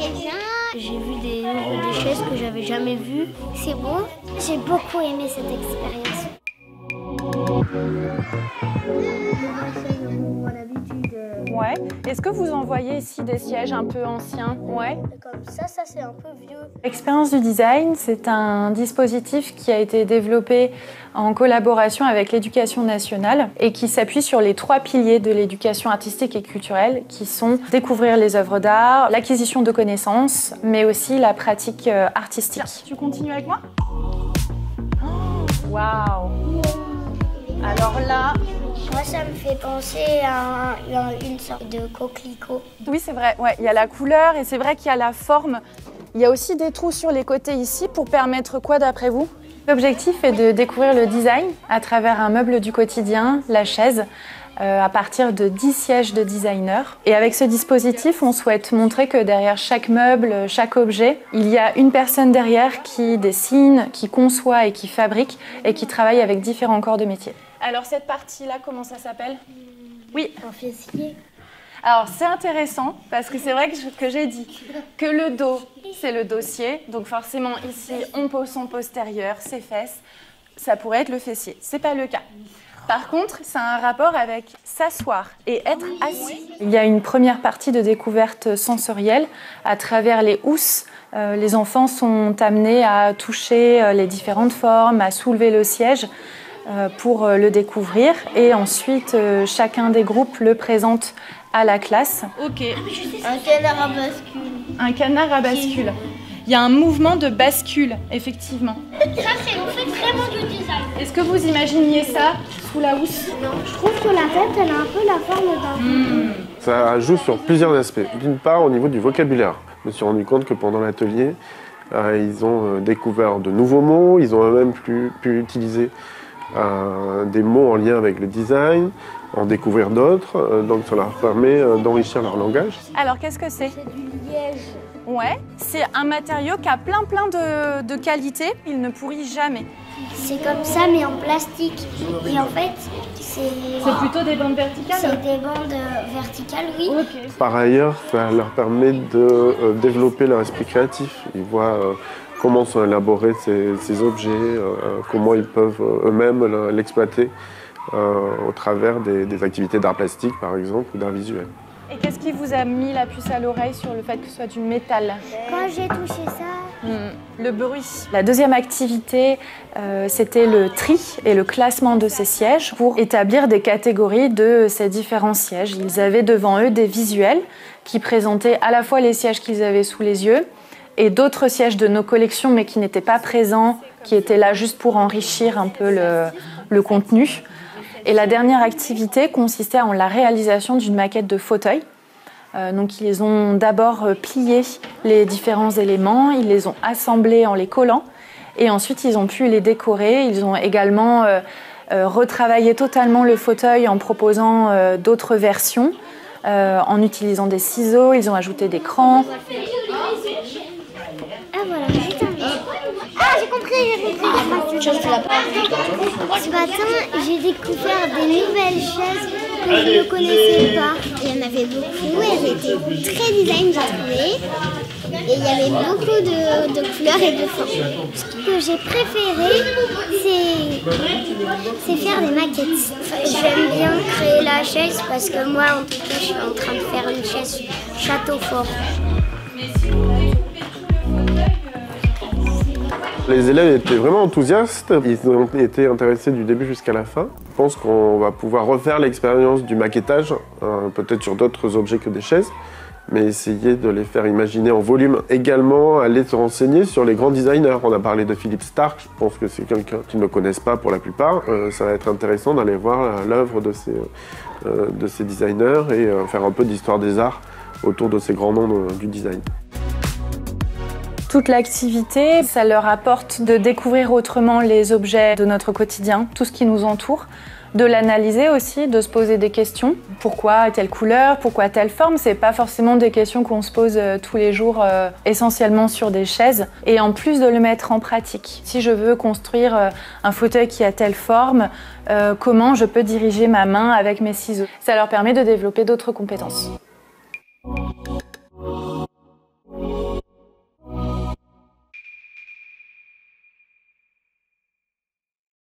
Eh bien, j'ai vu des chaises que j'avais jamais vues. C'est beau. J'ai beaucoup aimé cette expérience. Ouais. Est-ce que vous en voyez ici des sièges un peu anciens? Ouais. Comme ça c'est un peu vieux. Expérience du design, c'est un dispositif qui a été développé en collaboration avec l'Éducation nationale et qui s'appuie sur les 3 piliers de l'éducation artistique et culturelle qui sont découvrir les œuvres d'art, l'acquisition de connaissances, mais aussi la pratique artistique. Tiens, tu continues avec moi? Waouh! Alors là... Moi, ça me fait penser à une sorte de coquelicot. Oui, c'est vrai. Ouais, il y a la couleur et c'est vrai qu'il y a la forme. Il y a aussi des trous sur les côtés ici pour permettre quoi d'après vous? L'objectif est de découvrir le design à travers un meuble du quotidien, la chaise, à partir de 10 sièges de designers. Et avec ce dispositif, on souhaite montrer que derrière chaque meuble, chaque objet, il y a une personne derrière qui dessine, qui conçoit et qui fabrique et qui travaille avec différents corps de métier. Alors cette partie-là, comment ça s'appelle? Oui. Un fessier. Alors c'est intéressant parce que c'est vrai que j'ai dit que le dos, c'est le dossier. Donc forcément ici, on pose son postérieur, ses fesses. Ça pourrait être le fessier. C'est pas le cas. Par contre, ça a un rapport avec s'asseoir et être assis. Il y a une première partie de découverte sensorielle à travers les housses. Les enfants sont amenés à toucher les différentes formes, à soulever le siège pour le découvrir. Et ensuite, chacun des groupes le présente à la classe. Ok. Un canard à bascule. Un canard à bascule. Il y a un mouvement de bascule, effectivement. Ça, c'est en fait vraiment du design. Est-ce que vous imaginiez ça sous la housse? Non. Je trouve que la tête, elle a un peu la forme d'un... Ça joue sur plusieurs aspects. D'une part, au niveau du vocabulaire. Je me suis rendu compte que pendant l'atelier, ils ont découvert de nouveaux mots. Ils ont même pu utiliser des mots en lien avec le design, en découvrir d'autres. Donc ça leur permet d'enrichir leur langage. Alors, qu'est-ce que c'est? C'est du liège. Ouais, c'est un matériau qui a plein de qualités. Il ne pourrit jamais. C'est comme ça, mais en plastique. Et en fait, c'est plutôt des bandes verticales? C'est des bandes verticales, oui. Okay. Par ailleurs, ça leur permet de développer leur esprit créatif. Ils voient comment sont élaborés ces objets, comment ils peuvent eux-mêmes l'exploiter au travers des activités d'art plastique, par exemple, ou d'art visuel. Et qu'est-ce qui vous a mis la puce à l'oreille sur le fait que ce soit du métal? Quand j'ai touché ça... Le bruit. La deuxième activité, c'était le tri et le classement de ces sièges pour établir des catégories de ces différents sièges. Ils avaient devant eux des visuels qui présentaient à la fois les sièges qu'ils avaient sous les yeux et d'autres sièges de nos collections mais qui n'étaient pas présents, qui étaient là juste pour enrichir un peu le contenu. Et la dernière activité consistait en la réalisation d'une maquette de fauteuil. Donc ils ont d'abord plié les différents éléments, ils les ont assemblés en les collant et ensuite ils ont pu les décorer. Ils ont également retravaillé totalement le fauteuil en proposant d'autres versions, en utilisant des ciseaux, ils ont ajouté des crans. Ah voilà, j'ai compris. Ce matin, j'ai découvert des nouvelles chaises que je ne connaissais pas. Il y en avait beaucoup, elles étaient très design, j'ai trouvé. Et il y avait beaucoup de couleurs et de formes. Ce que j'ai préféré, c'est faire des maquettes. J'aime bien créer la chaise parce que moi, en tout cas, je suis en train de faire une chaise château fort. Les élèves étaient vraiment enthousiastes, ils ont été intéressés du début jusqu'à la fin. Je pense qu'on va pouvoir refaire l'expérience du maquettage, peut-être sur d'autres objets que des chaises, mais essayer de les faire imaginer en volume. Également, aller se renseigner sur les grands designers. On a parlé de Philippe Starck, je pense que c'est quelqu'un qui ne le connaissent pas pour la plupart. Ça va être intéressant d'aller voir l'œuvre de ces designers et faire un peu d'histoire des arts autour de ces grands noms du design. Toute l'activité, ça leur apporte de découvrir autrement les objets de notre quotidien, tout ce qui nous entoure, de l'analyser aussi, de se poser des questions. Pourquoi telle couleur, pourquoi telle forme? C'est pas forcément des questions qu'on se pose tous les jours, essentiellement sur des chaises. Et en plus de le mettre en pratique. Si je veux construire un fauteuil qui a telle forme, comment je peux diriger ma main avec mes ciseaux? Ça leur permet de développer d'autres compétences.